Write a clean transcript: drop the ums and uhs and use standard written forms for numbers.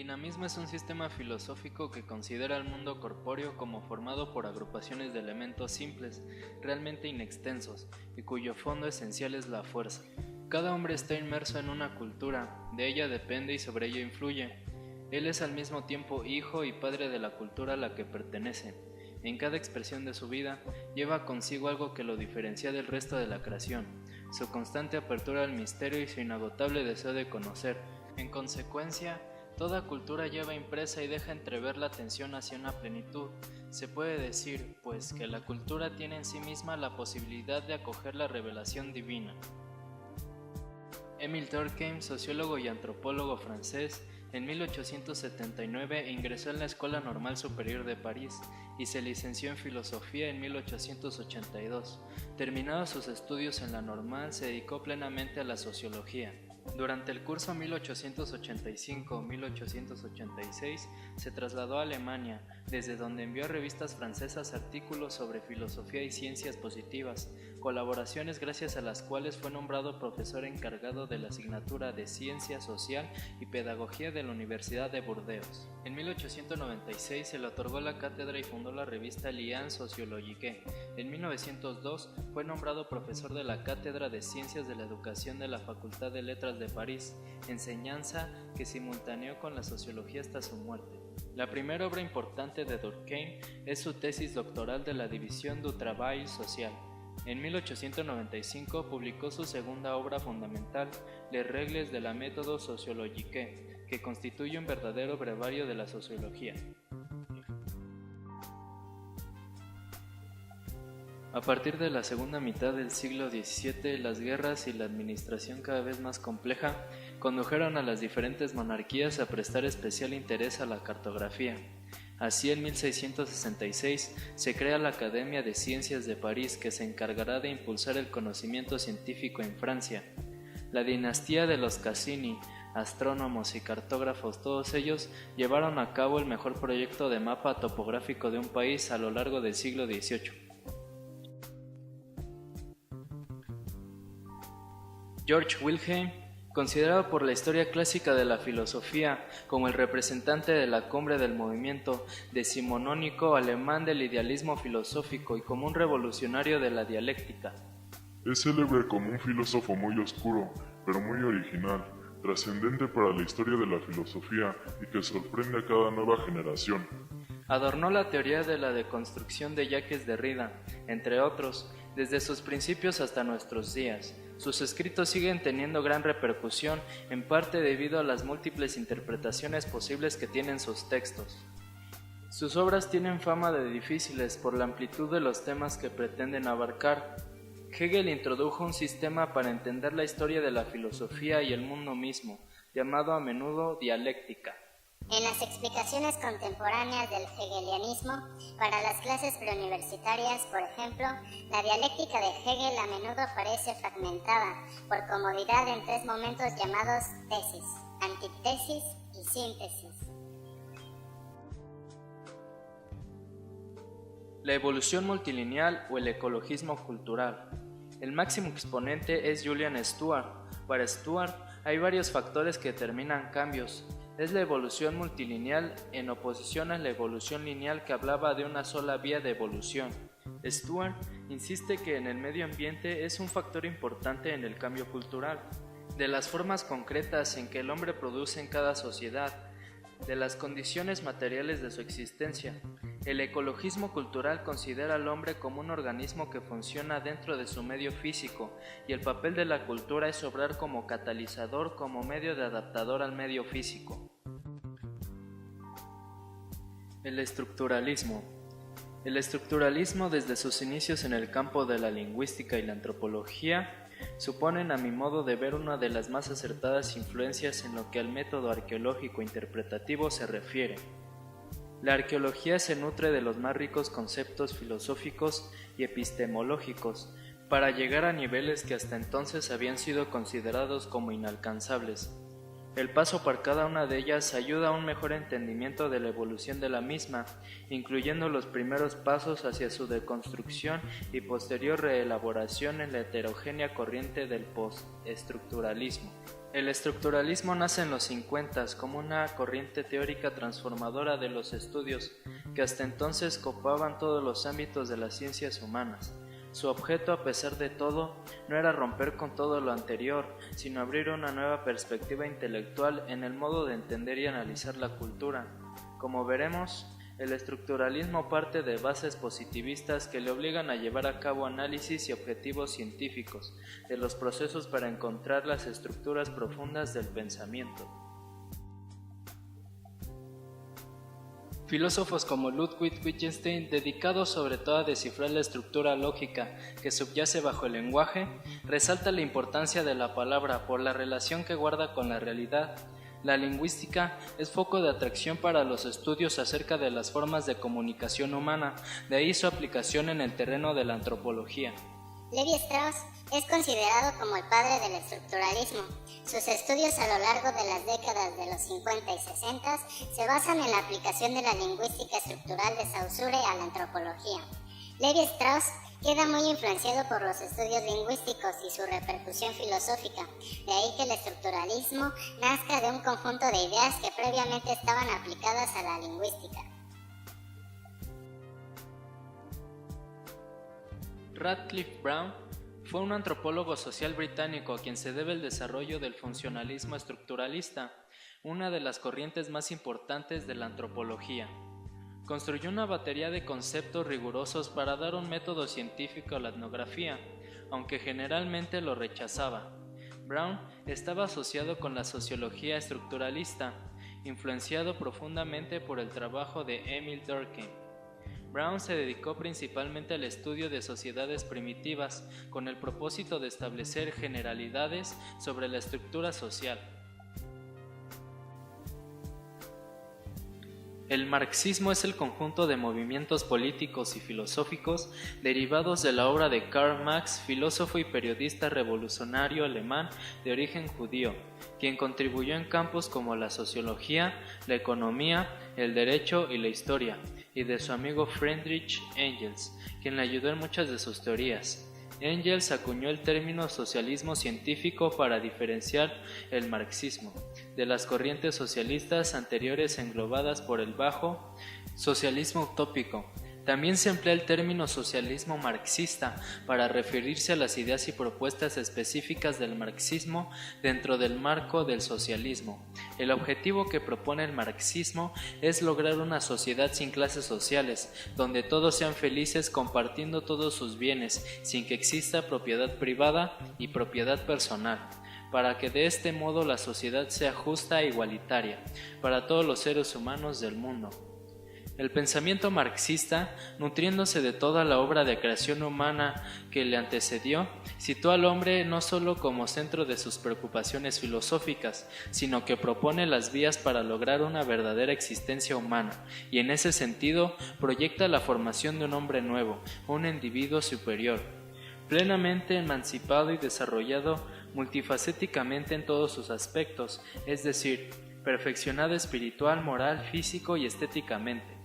dinamismo es un sistema filosófico que considera el mundo corpóreo como formado por agrupaciones de elementos simples, realmente inextensos, y cuyo fondo esencial es la fuerza. Cada hombre está inmerso en una cultura, de ella depende y sobre ella influye. Él es al mismo tiempo hijo y padre de la cultura a la que pertenece. En cada expresión de su vida, lleva consigo algo que lo diferencia del resto de la creación, su constante apertura al misterio y su inagotable deseo de conocer. En consecuencia, toda cultura lleva impresa y deja entrever la tensión hacia una plenitud. Se puede decir, pues, que la cultura tiene en sí misma la posibilidad de acoger la revelación divina. Émile Durkheim, sociólogo y antropólogo francés, en 1879 ingresó en la Escuela Normal Superior de París y se licenció en filosofía en 1882. Terminados sus estudios en la Normal, se dedicó plenamente a la sociología. Durante el curso 1885-1886 se trasladó a Alemania, desde donde envió a revistas francesas artículos sobre filosofía y ciencias positivas, colaboraciones gracias a las cuales fue nombrado profesor encargado de la asignatura de Ciencia Social y Pedagogía de la Universidad de Burdeos. En 1896 se le otorgó la cátedra y fundó la revista Liane Sociologique. En 1902 fue nombrado profesor de la Cátedra de Ciencias de la Educación de la Facultad de Letras de París, enseñanza que simultaneó con la sociología hasta su muerte. La primera obra importante de Durkheim es su tesis doctoral de la División du Travail Social. En 1895 publicó su segunda obra fundamental, Les Règles de la Méthode Sociologique, que constituye un verdadero brevario de la sociología. A partir de la segunda mitad del siglo XVII, las guerras y la administración cada vez más compleja condujeron a las diferentes monarquías a prestar especial interés a la cartografía. Así, en 1666 se crea la Academia de Ciencias de París, que se encargará de impulsar el conocimiento científico en Francia. La dinastía de los Cassini, astrónomos y cartógrafos, todos ellos llevaron a cabo el mejor proyecto de mapa topográfico de un país a lo largo del siglo XVIII. Georg Wilhelm, considerado por la historia clásica de la filosofía como el representante de la cumbre del movimiento decimonónico alemán del idealismo filosófico y como un revolucionario de la dialéctica. Es célebre como un filósofo muy oscuro, pero muy original, trascendente para la historia de la filosofía y que sorprende a cada nueva generación. Adornó la teoría de la deconstrucción de Jacques Derrida, entre otros, desde sus principios hasta nuestros días. Sus escritos siguen teniendo gran repercusión, en parte debido a las múltiples interpretaciones posibles que tienen sus textos. Sus obras tienen fama de difíciles por la amplitud de los temas que pretenden abarcar. Hegel introdujo un sistema para entender la historia de la filosofía y el mundo mismo, llamado a menudo dialéctica. En las explicaciones contemporáneas del hegelianismo, para las clases preuniversitarias, por ejemplo, la dialéctica de Hegel a menudo parece fragmentada por comodidad en tres momentos llamados tesis, antítesis y síntesis. La evolución multilineal o el ecologismo cultural. El máximo exponente es Julian Stewart. Para Stewart hay varios factores que determinan cambios. Es la evolución multilineal en oposición a la evolución lineal que hablaba de una sola vía de evolución. Stewart insiste que en el medio ambiente es un factor importante en el cambio cultural, de las formas concretas en que el hombre produce en cada sociedad, de las condiciones materiales de su existencia. El ecologismo cultural considera al hombre como un organismo que funciona dentro de su medio físico, y el papel de la cultura es obrar como catalizador, como medio de adaptador al medio físico. El estructuralismo. El estructuralismo, desde sus inicios en el campo de la lingüística y la antropología, suponen a mi modo de ver una de las más acertadas influencias en lo que al método arqueológico interpretativo se refiere. La arqueología se nutre de los más ricos conceptos filosóficos y epistemológicos para llegar a niveles que hasta entonces habían sido considerados como inalcanzables. El paso por cada una de ellas ayuda a un mejor entendimiento de la evolución de la misma, incluyendo los primeros pasos hacia su deconstrucción y posterior reelaboración en la heterogénea corriente del postestructuralismo. El estructuralismo nace en los 50 como una corriente teórica transformadora de los estudios que hasta entonces copaban todos los ámbitos de las ciencias humanas. Su objeto, a pesar de todo, no era romper con todo lo anterior, sino abrir una nueva perspectiva intelectual en el modo de entender y analizar la cultura. Como veremos, el estructuralismo parte de bases positivistas que le obligan a llevar a cabo análisis y objetivos científicos de los procesos para encontrar las estructuras profundas del pensamiento. Filósofos como Ludwig Wittgenstein, dedicados sobre todo a descifrar la estructura lógica que subyace bajo el lenguaje, resalta la importancia de la palabra por la relación que guarda con la realidad. La lingüística es foco de atracción para los estudios acerca de las formas de comunicación humana, de ahí su aplicación en el terreno de la antropología. Levi Strauss es considerado como el padre del estructuralismo. Sus estudios a lo largo de las décadas de los 50 y 60 se basan en la aplicación de la lingüística estructural de Saussure a la antropología. Levi Strauss queda muy influenciado por los estudios lingüísticos y su repercusión filosófica, de ahí que el estructuralismo nazca de un conjunto de ideas que previamente estaban aplicadas a la lingüística. Radcliffe Brown fue un antropólogo social británico a quien se debe el desarrollo del funcionalismo estructuralista, una de las corrientes más importantes de la antropología. Construyó una batería de conceptos rigurosos para dar un método científico a la etnografía, aunque generalmente lo rechazaba. Brown estaba asociado con la sociología estructuralista, influenciado profundamente por el trabajo de Emil Durkheim. Brown se dedicó principalmente al estudio de sociedades primitivas con el propósito de establecer generalidades sobre la estructura social. El marxismo es el conjunto de movimientos políticos y filosóficos derivados de la obra de Karl Marx, filósofo y periodista revolucionario alemán de origen judío, quien contribuyó en campos como la sociología, la economía, el derecho y la historia, y de su amigo Friedrich Engels, quien le ayudó en muchas de sus teorías. Engels acuñó el término socialismo científico para diferenciar el marxismo de las corrientes socialistas anteriores englobadas por el bajo socialismo utópico. También se emplea el término socialismo marxista para referirse a las ideas y propuestas específicas del marxismo dentro del marco del socialismo. El objetivo que propone el marxismo es lograr una sociedad sin clases sociales, donde todos sean felices compartiendo todos sus bienes, sin que exista propiedad privada y propiedad personal, para que de este modo la sociedad sea justa e igualitaria para todos los seres humanos del mundo. El pensamiento marxista, nutriéndose de toda la obra de creación humana que le antecedió, situó al hombre no solo como centro de sus preocupaciones filosóficas, sino que propone las vías para lograr una verdadera existencia humana, y en ese sentido proyecta la formación de un hombre nuevo, un individuo superior, plenamente emancipado y desarrollado multifacéticamente en todos sus aspectos, es decir, perfeccionado espiritual, moral, físico y estéticamente.